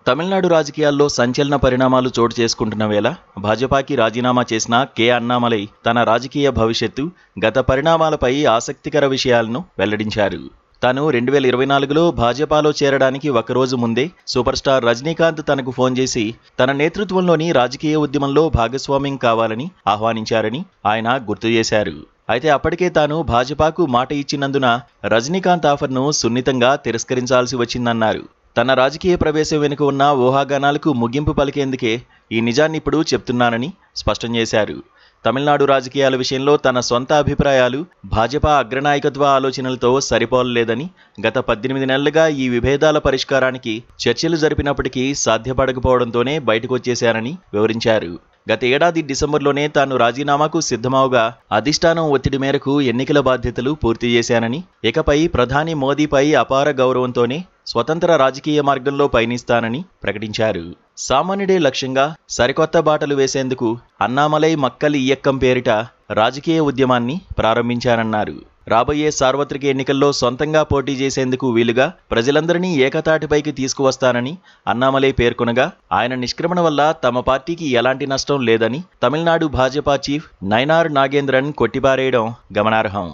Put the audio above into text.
తమిళనాడు రాజకీయాల్లో సంచలన పరిణామాలు చోటు చేసుకుంటున్న వేళ భాజపాకి రాజీనామా చేసిన అన్నామలై తన రాజకీయ భవిష్యత్తు, గత పరిణామాలపై ఆసక్తికర విషయాలను వెల్లడించారు. తాను 2024లో భాజపాలో చేరడానికి ఒకరోజు ముందే సూపర్ స్టార్ రజనీకాంత్ తనకు ఫోన్ చేసి తన నేతృత్వంలోని రాజకీయ ఉద్యమంలో భాగస్వామ్యం కావాలని ఆహ్వానించారని ఆయన గుర్తు చేశారు. అయితే అప్పటికే తాను భాజపాకు మాట ఇచ్చినందున రజనీకాంత్ ఆఫర్ను సున్నితంగా తిరస్కరించాల్సి వచ్చిందన్నారు. తన రాజకీయ ప్రవేశం వెనుక ఉన్న ఊహాగానాలకు ముగింపు పలికేందుకే ఈ నిజాన్ని ఇప్పుడు చెప్తున్నానని స్పష్టం చేశారు. తమిళనాడు రాజకీయాల విషయంలో తన సొంత అభిప్రాయాలు భాజపా అగ్రనాయకత్వ ఆలోచనలతో సరిపోలలేదని, గత 18 నెలలుగా ఈ విభేదాల పరిష్కారానికి చర్చలు జరిపినప్పటికీ సాధ్యపడకపోవడంతోనే బయటకొచ్చేశారని వివరించారు. గత ఏడాది డిసెంబర్లోనే తాను రాజీనామాకు సిద్ధమవగా అధిష్టానం ఒత్తిడి మేరకు ఎన్నికల బాధ్యతలు పూర్తి చేశానని, ఇకపై ప్రధాని మోదీపై అపార గౌరవంతోనే స్వతంత్ర రాజకీయ మార్గంలో పయనిస్తానని ప్రకటించారు. సామాన్యుడే లక్ష్యంగా సరికొత్త బాటలు వేసేందుకు అన్నామలై మక్కల్ ఇయక్కం పేరిట రాజకీయ ఉద్యమాన్ని ప్రారంభించారన్నారు. రాబోయే సార్వత్రిక ఎన్నికల్లో సొంతంగా పోటీ చేసేందుకు వీలుగా ప్రజలందరినీ ఏకతాటిపైకి తీసుకువస్తానని అన్నామలై పేర్కొనగా, ఆయన నిష్క్రమణ వల్ల తమ పార్టీకి ఎలాంటి నష్టం లేదని తమిళనాడు భాజపా చీఫ్ నయనార్ నాగేంద్రన్ కొట్టిపారేయడం గమనార్హం.